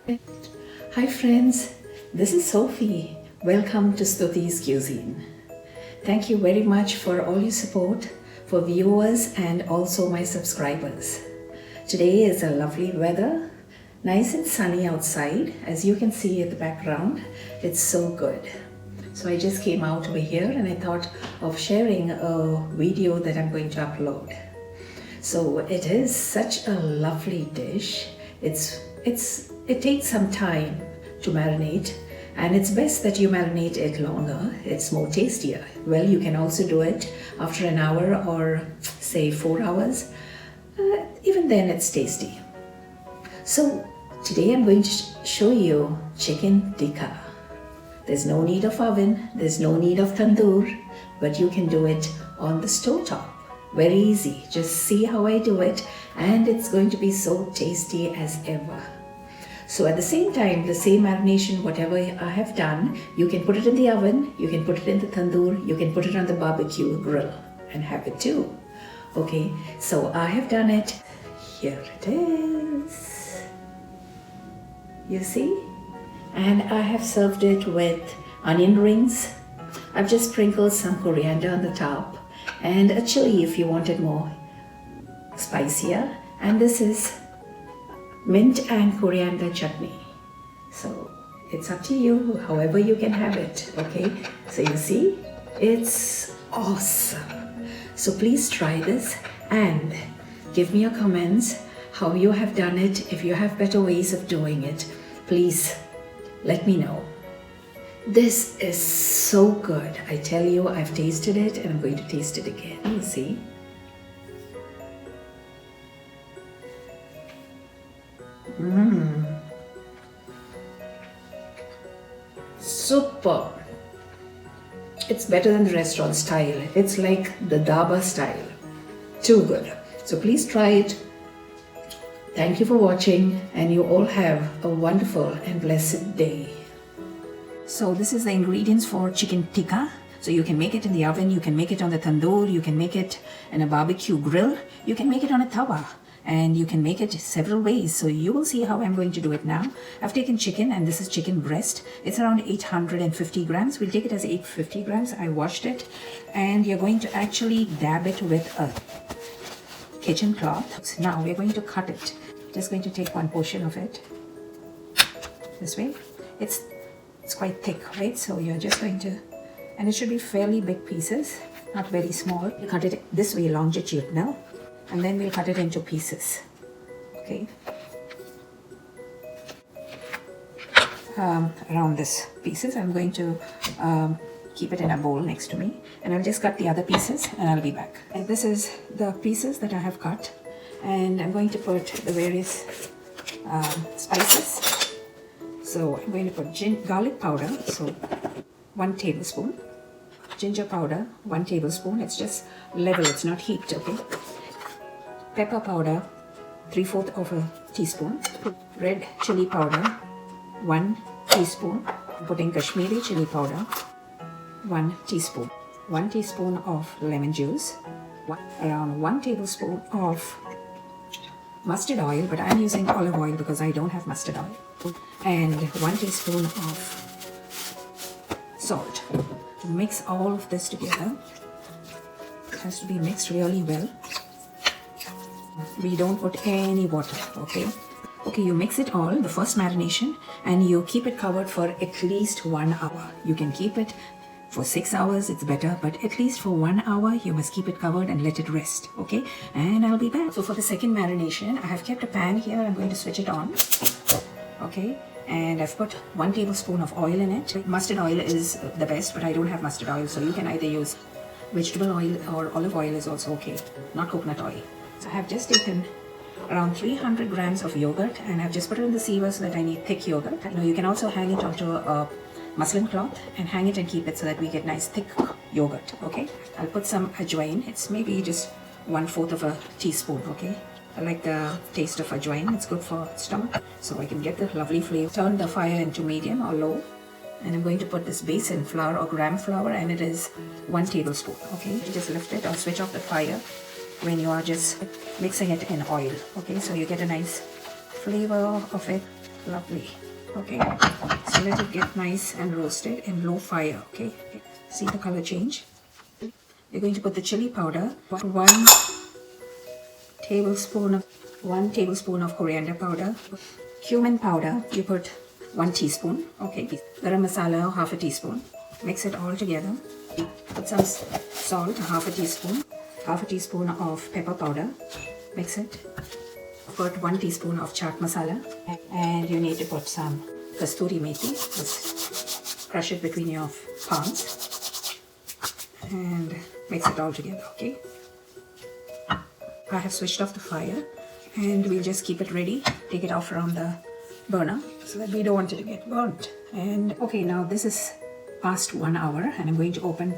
Hi friends, this is Sophie. Welcome to Stuti's Cuisine. Thank you very much for all your support, for viewers and also my subscribers. Today is a lovely weather, nice and sunny outside. As you can see at the background, it's so good. So I just came out over here and I thought of sharing a video that I'm going to upload. So it is such a lovely dish. It takes some time to marinate, and it's best that you marinate it longer. It's more tastier. Well, you can also do it after an hour or say 4 hours. Even then it's tasty. So today I'm going to show you chicken tikka. There's no need of oven, there's no need of tandoor, but you can do it on the stove top. Very easy. Just see how I do it, and it's going to be so tasty as ever. So at the same time, the same marination, whatever I have done, you can put it in the oven, you can put it in the tandoor, you can put it on the barbecue grill and have it too. Okay, so I have done it. Here it is. You see? And I have served it with onion rings. I've just sprinkled some coriander on the top and a chilli if you want it more spicier. And this is mint and coriander chutney. So it's up to you, however you can have it, okay? So you see, it's awesome. So please try this and give me your comments how you have done it. If you have better ways of doing it, please let me know. This is so good. I tell you, I've tasted it and I'm going to taste it again. You see? Super. It's better than the restaurant style. It's like the dhaba style. Too good. So please try it. Thank you for watching, and you all have a wonderful and blessed day. So this is the ingredients for chicken tikka. So you can make it in the oven, you can make it on the tandoor, you can make it in a barbecue grill, you can make it on a tawa, and you can make it several ways. So you will see how I'm going to do it now. I've taken chicken, and this is chicken breast. It's around 850 grams. We'll take it as 850 grams. I washed it, and you're going to actually dab it with a kitchen cloth. Now we're going to cut it. Just going to take one portion of it this way. It's quite thick, right? So you're just going to, and it should be fairly big pieces, not very small. You cut it this way longitudinal, and then we'll cut it into pieces. Okay, around this pieces. I'm going to keep it in a bowl next to me, and I'll just cut the other pieces and I'll be back. And this is the pieces that I have cut, and I'm going to put the various spices. So I'm going to put garlic powder, so 1 tablespoon, ginger powder, 1 tablespoon. It's just level, it's not heaped, okay? Pepper powder, 3/4 of a teaspoon. Red chili powder, 1 teaspoon. I'm putting Kashmiri chili powder, 1 teaspoon. 1 teaspoon of lemon juice, around 1 tablespoon of mustard oil, but I'm using olive oil because I don't have mustard oil. And 1 teaspoon of salt. To mix all of this together, it has to be mixed really well. We don't put any water, okay? Okay, you mix it all, the first marination, and you keep it covered for at least 1 hour. You can keep it for 6 hours, it's better, but at least for 1 hour, you must keep it covered and let it rest, okay? And I'll be back. So for the second marination, I have kept a pan here. I'm going to switch it on, okay? And I've put 1 tablespoon of oil in it. Mustard oil is the best, but I don't have mustard oil, so you can either use vegetable oil or olive oil is also okay, not coconut oil. So I have just taken around 300 grams of yogurt, and I've just put it in the sieve so that I need thick yogurt. You know, you can also hang it onto a muslin cloth and hang it and keep it so that we get nice thick yogurt, okay? I'll put some Ajwain. It's maybe just 1/4 of a teaspoon, okay? I like the taste of Ajwain. It's good for stomach, so I can get the lovely flavor. Turn the fire into medium or low, and I'm going to put this Besan flour or gram flour, and it is 1 tablespoon, okay? You just lift it or switch off the fire when you are just mixing it in oil, okay? So you get a nice flavor of it. Lovely. Okay, so let it get nice and roasted in low fire. Okay, see the color change. We're going to put the chili powder, 1 tablespoon of coriander powder, cumin powder, you put 1 teaspoon. Okay, garam masala, half a teaspoon. Mix it all together. Put some salt, half a teaspoon of pepper powder. Mix it. Put 1 teaspoon of chaat masala, and you need to put some Kasturi Methi. Just crush it between your palms and mix it all together. Okay, I have switched off the fire and we'll just keep it ready. Take it off from the burner so that we don't want it to get burnt. And okay, now this is past 1 hour and I'm going to open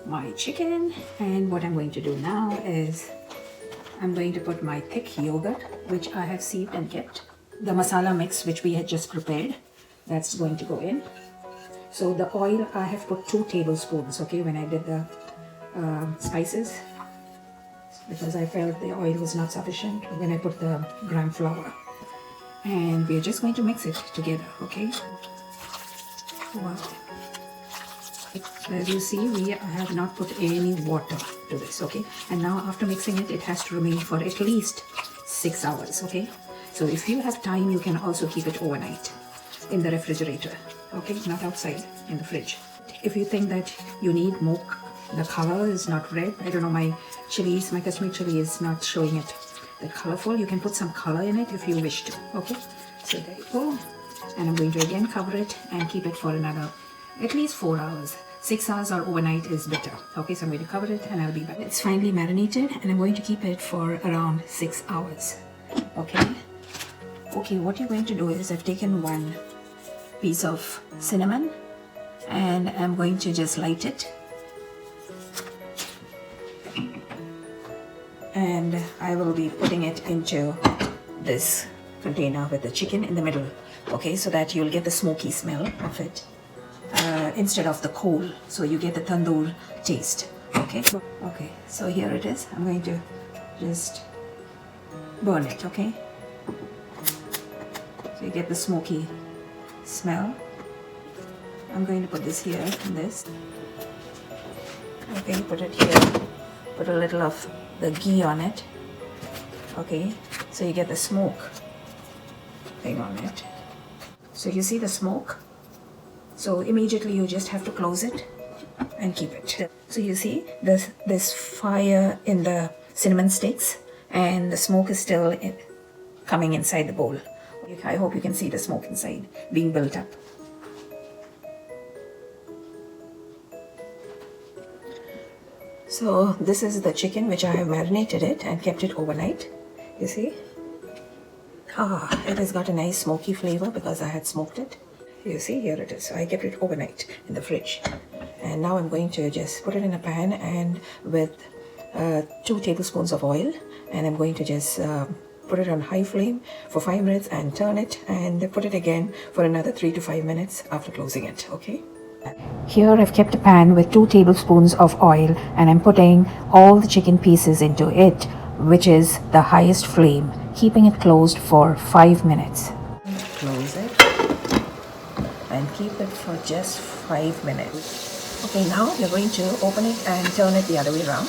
my chicken, and what I'm going to do now is I'm going to put my thick yogurt, which I have sieved and kept. The masala mix which we had just prepared, that's going to go in. So the oil, I have put 2 tablespoons, okay, when I did the spices, because I felt the oil was not sufficient when I put the gram flour. And we're just going to mix it together, okay? Wow. As you see, I have not put any water to this, okay? And now after mixing it, it has to remain for at least 6 hours, okay? So if you have time, you can also keep it overnight in the refrigerator, okay? Not outside in the fridge. If you think that you need more, the color is not red. I don't know, my Kashmiri chili is not showing it that colorful. You can put some color in it if you wish to, okay? So there you go. And I'm going to again cover it and keep it for another at least 4 hours. 6 hours or overnight is better. Okay, so I'm going to cover it and I'll be back. It's finely marinated and I'm going to keep it for around 6 hours. Okay. Okay, what you're going to do is I've taken 1 piece of cinnamon and I'm going to just light it. And I will be putting it into this container with the chicken in the middle. Okay, so that you'll get the smoky smell of it. Instead of the coal, so you get the tandoor taste. Okay, so here it is. I'm going to just burn it. Okay, so you get the smoky smell. I'm going to put this here and this. Okay, put it here. Put a little of the ghee on it. Okay, so you get the smoke thing on it. So you see the smoke. So immediately you just have to close it and keep it. So you see this fire in the cinnamon sticks and the smoke is still coming inside the bowl. I hope you can see the smoke inside being built up. So this is the chicken which I have marinated it and kept it overnight. You see? It has got a nice smoky flavor because I had smoked it. You see, here it is. So I kept it overnight in the fridge. And now I'm going to just put it in a pan and with 2 tablespoons of oil. And I'm going to just put it on high flame for 5 minutes and turn it and put it again for another 3 to 5 minutes after closing it, okay? Here I've kept a pan with 2 tablespoons of oil and I'm putting all the chicken pieces into it, which is the highest flame, keeping it closed for 5 minutes. Close it and keep it for just 5 minutes. Okay, now you're going to open it and turn it the other way around.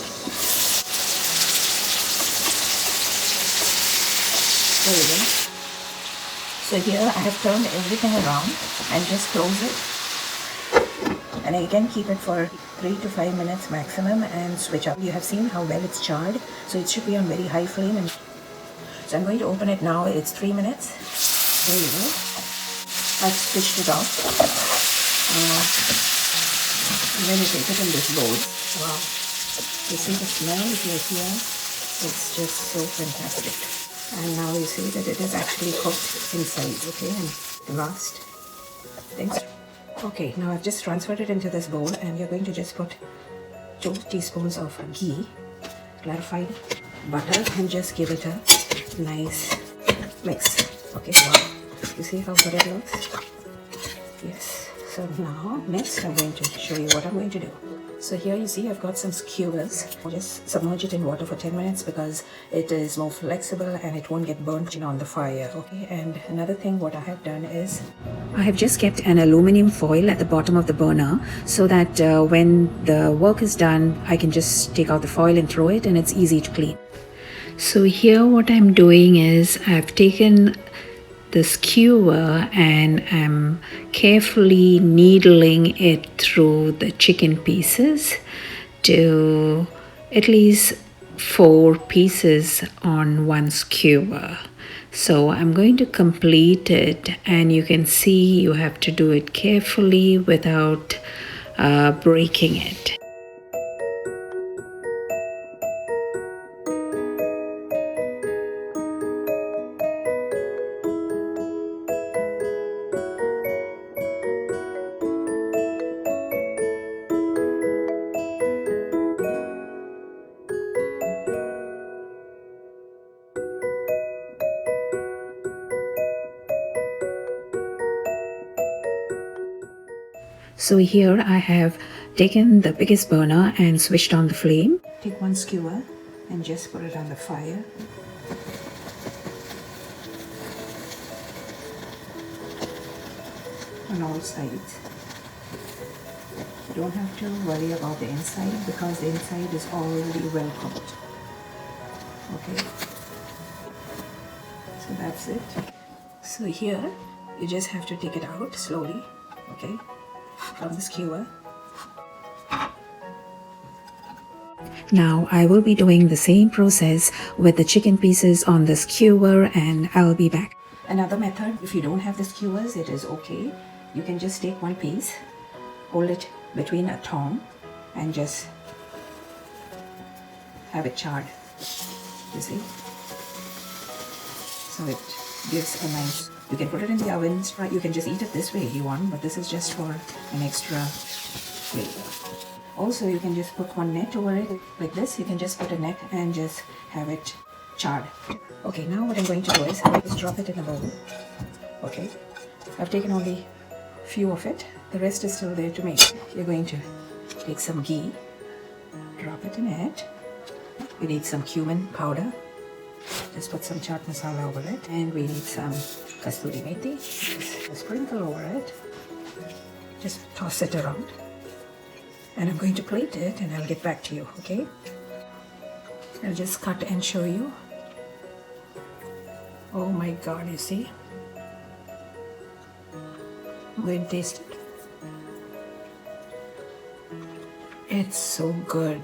There you go. So here I have turned everything around and just close it. And again keep it for 3 to 5 minutes maximum and switch up. You have seen how well it's charred, so it should be on very high flame. And so I'm going to open it now. It's 3 minutes. There you go. I've switched it off. And then you take it in this bowl. Wow. You see the smell if you're here? It's just so fantastic. And now you see that it is actually cooked inside, okay? And the last things. Okay, now I've just transferred it into this bowl and you're going to just put 2 teaspoons of ghee, clarified butter, and just give it a nice mix. Okay, wow. You see how good it looks? Yes. So now next I'm going to show you what I'm going to do. So here you see I've got some skewers. I'll just submerge it in water for 10 minutes because it is more flexible and it won't get burnt on the fire. Okay, and another thing what I have done is I have just kept an aluminum foil at the bottom of the burner so that when the work is done, I can just take out the foil and throw it and it's easy to clean. So here what I'm doing is I've taken the skewer and I'm carefully needling it through the chicken pieces to at least 4 pieces on one skewer. So I'm going to complete it, and you can see you have to do it carefully without breaking it. So here I have taken the biggest burner and switched on the flame. Take one skewer and just put it on the fire. On all sides. You don't have to worry about the inside because the inside is already well cooked. Okay. So that's it. So here you just have to take it out slowly. Okay. From the skewer. Now I will be doing the same process with the chicken pieces on the skewer, and I'll be back. Another method, if you don't have the skewers, it is okay. You can just take one piece, hold it between a thong and just have it charred. You see? So it gives a nice. You can put it in the oven, you can just eat it this way if you want, but this is just for an extra flavor. Also, you can just put one net over it like this. You can just put a net and just have it charred. Okay, now what I'm going to do is just drop it in a bowl. Okay, I've taken only few of it. The rest is still there to make. You're going to take some ghee, drop it in it. We need some cumin powder. Just put some chaat masala over it, and we need some Kasturi Methi. Just sprinkle over it. Just toss it around. And I'm going to plate it and I'll get back to you, okay? I'll just cut and show you. Oh my God, you see? I'm going to taste it. It's so good.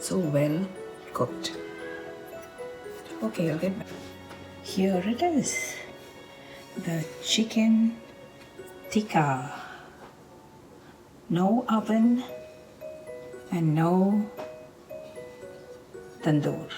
So well cooked. Okay, I'll get back. Here it is. The chicken tikka. No oven and no tandoor.